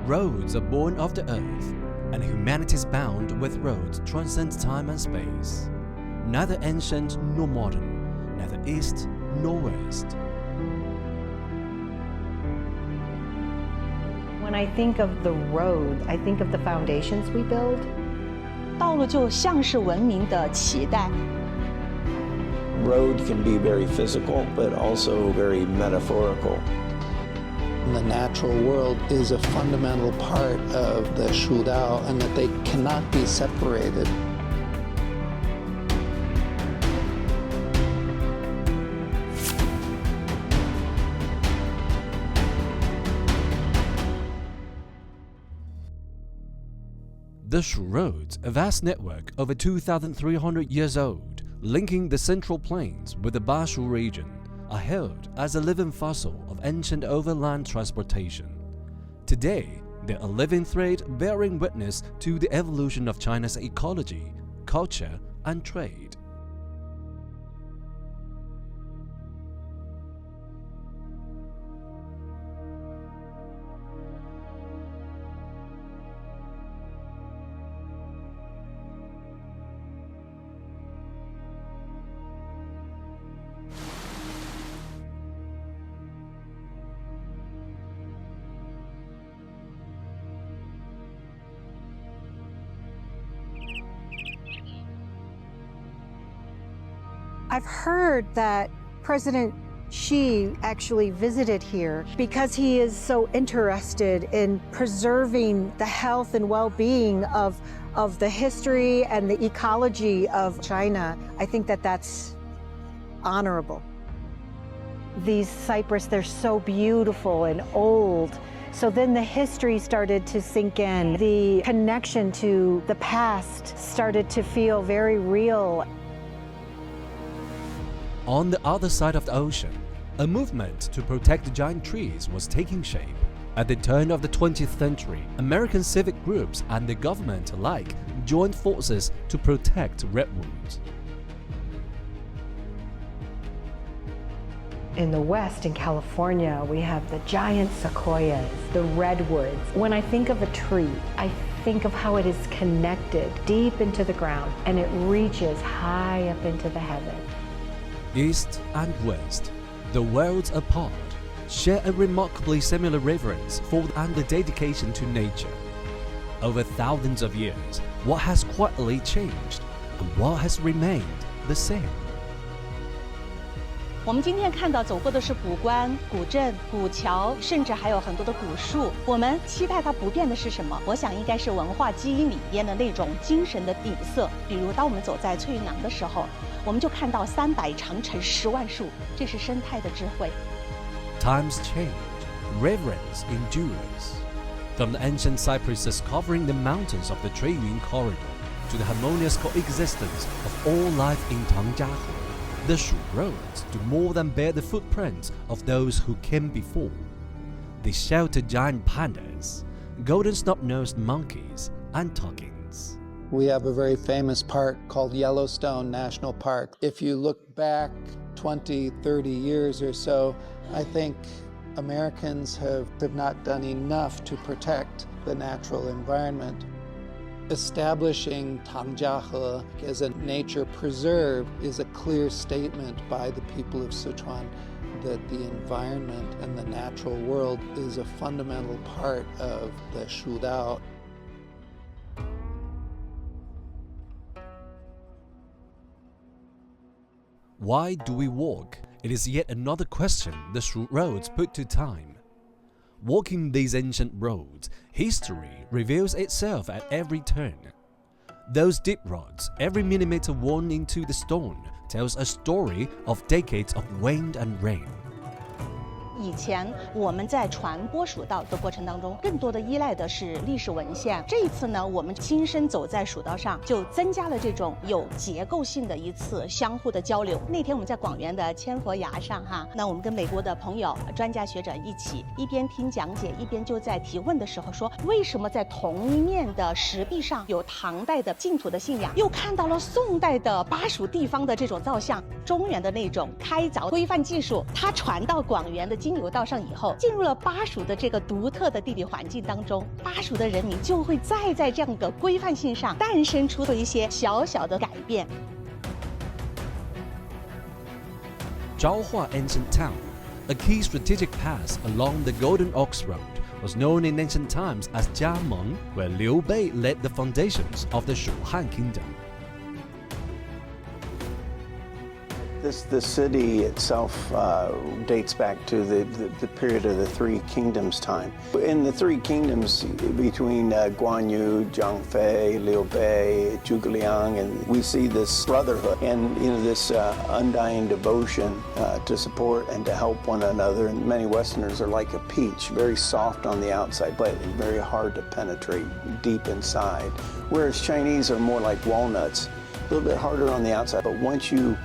Roads are born of the earth, and humanity's bond with roads transcends time and space. Neither ancient nor modern, neither east nor west. When I think of the road, I think of the foundations we build. 道路就像是文明的脐带。Road can be very physical, but also very metaphorical. The natural world is a fundamental part of the Shudao, and that they cannot be separated. The Shu Roads, a vast network over 2,300 years old, linking the Central Plains with the Bashu region, are held as a living fossil of ancient overland transportation. Today, they're a living thread bearing witness to the evolution of China's ecology, culture, and trade. I've heard that President Xi actually visited here because he is so interested in preserving the health and well-being of the history and the ecology of China. I think that that's honorable. These cypress, they're so beautiful and old. So then the history started to sink in. The connection to the past started to feel very real. On the other side of the ocean, a movement to protect the giant trees was taking shape. At the turn of the 20th century, American civic groups and the government alike joined forces to protect redwoods. In the West, in California, we have the giant sequoias, the redwoods. When I think of a tree, I think of how it is connected deep into the ground and it reaches high up into the heavens. East and West, the worlds apart, share a remarkably similar reverence for and the dedication to nature. Over thousands of years, what has quietly changed and what has remained the same? 我们今天看到走过的是古关、古镇、古桥，甚至还有很多的古树。我们期待它不变的是什么？我想应该是文化基因里边的那种精神的底色。比如，当我们走在翠云廊的时候，我们就看到300长城10万树，这是生态的智慧。Times change, reverence endures. From the ancient cypresses covering the mountains of the Chuiyun corridor to the harmonious coexistence of all life in Tangjiahe, the Shu Roads do more than bear the footprints of those who came before. They shelter giant pandas, golden snub-nosed monkeys, and toucans. We have a very famous park called Yellowstone National Park. If you look back 20, 30 years or so, I think Americans have not done enough to protect the natural environment. Establishing Tangjiahe as a nature preserve is a clear statement by the people of Sichuan that the environment and the natural world is a fundamental part of the Shudao. Why do we walk? It is yet another question the Shu Roads put to time. Walking these ancient roads, history reveals itself at every turn. Those deep rods, every millimeter worn into the stone, tells a story of decades of wind and rain. 以前我们在传播蜀道的过程当中，更多的依赖的是历史文献。这一次呢，我们亲身走在蜀道上，就增加了这种有结构性的一次相互的交流。那天我们在广元的千佛崖上哈，那我们跟美国的朋友、专家学者一起，一边听讲解，一边就在提问的时候说，为什么在同一面的石壁上有唐代的净土的信仰，又看到了宋代的巴蜀地方的这种造像，中原的那种开凿规范技术，它传到广元的经清流道上以后，进入了巴蜀的这个独特的地理环境当中，巴蜀的人民就会再在这样一个规范性上诞生出一些小小的改变。Zhaohua Ancient Town, a key strategic pass along the Golden Ox Road, was known in ancient times as Jiameng, where Liu Bei laid the foundations of the Shu Han Kingdom. The city itself dates back to the period of the Three Kingdoms time. In the Three Kingdoms, between Guanyu, Zhangfei, Liu Bei, Zhuge Liang, and we see this brotherhood and this undying devotion to support and to help one another. And many Westerners are like a peach, very soft on the outside, but very hard to penetrate deep inside. Whereas Chinese are more like walnuts, a little bit harder on the outside, but once you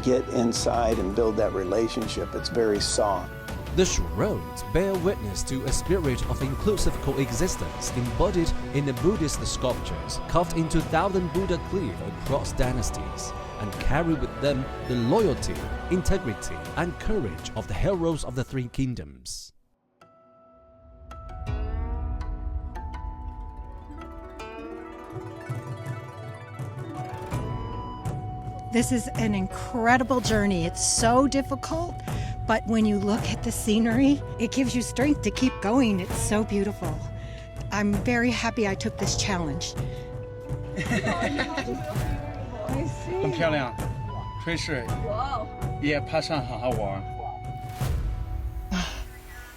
get inside and build that relationship, it's very soft. The Shu Roads bear witness to a spirit of inclusive coexistence embodied in the Buddhist sculptures carved into 1,000 Buddha cliffs across dynasties, and carry with them the loyalty, integrity, and courage of the heroes of the Three Kingdoms. This is an incredible journey. It's so difficult, but when you look at the scenery, it gives you strength to keep going. It's so beautiful. I'm very happy I took this challenge. 很漂亮，垂水，也爬山好好玩。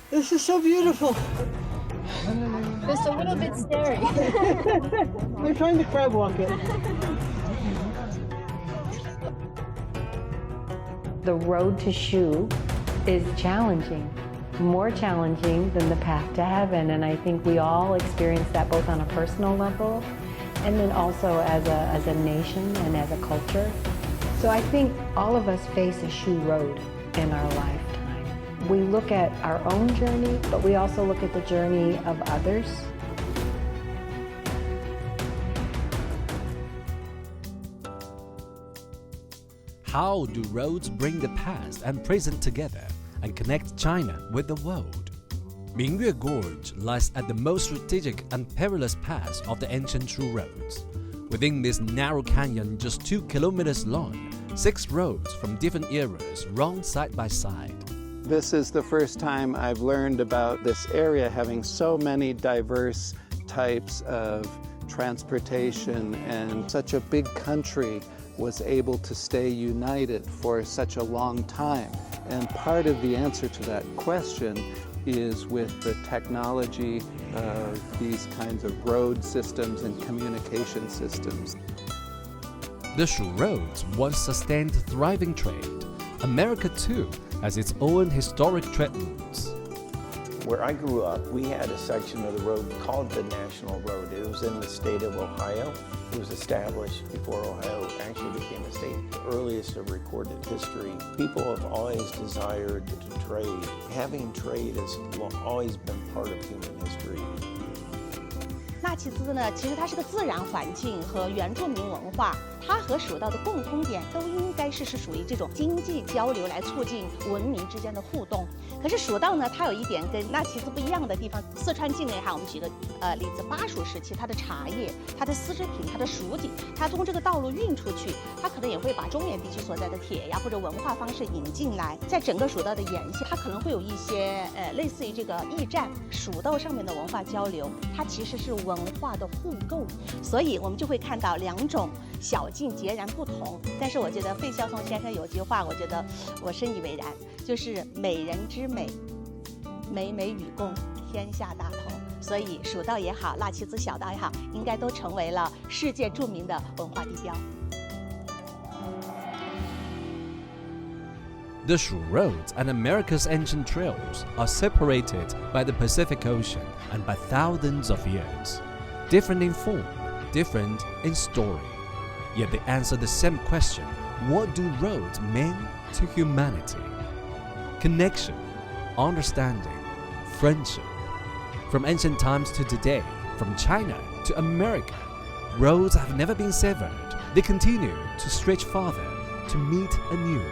This is so beautiful. Just a little bit scary. I'm trying to crab walk it. The road to Shu is challenging, more challenging than the path to heaven, and I think we all experience that both on a personal level and then also as a nation and as a culture. So I think all of us face a Shu road in our lifetime. We look at our own journey, but we also look at the journey of others. How do roads bring the past and present together and connect China with the world? Mingyue Gorge lies at the most strategic and perilous pass of the ancient Shu Roads. Within this narrow canyon just 2 kilometers long, 6 roads from different eras run side by side. This is the first time I've learned about this area having so many diverse types of transportation, and such a big country was able to stay united for such a long time. And part of the answer to that question is with the technology of these kinds of road systems and communication systems. The Shu Roads once sustained thriving trade. America too has its own historic trade routes. Where I grew up, we had a section of the road called the National Road. It was in the state of Ohio. It was established before Ohio actually became a state, the earliest of recorded history. People have always desired to trade. Having trade has always been part of human history. 纳奇兹呢，其实它是个自然环境和原住民文化，它和蜀道的共通点都应该是属于这种经济交流来促进文明之间的互动。可是蜀道呢，它有一点跟纳奇兹不一样的地方。四川境内哈，我们举个例子，巴蜀时期它的茶叶、它的丝织品、它的蜀锦，它通过这个道路运出去，它可能也会把中原地区所在的铁呀或者文化方式引进来，在整个蜀道的沿线，它可能会有一些类似于这个驿站，蜀道上面的文化交流，它其实是文化的互购，所以我们就会看到两种小径截然不同。但是我觉得费孝通先生有句话，我觉得我深以为然，就是美人之美，美美与共，天下大同。所以蜀道也好，纳奇兹小道也好，应该都成为了世界著名的文化地标。The Shu Roads and America's ancient trails are separated by the Pacific Ocean and by thousands of years. Different in form, different in story. Yet they answer the same question: what do roads mean to humanity? Connection, understanding, friendship. From ancient times to today, from China to America, roads have never been severed. They continue to stretch farther to meet anew.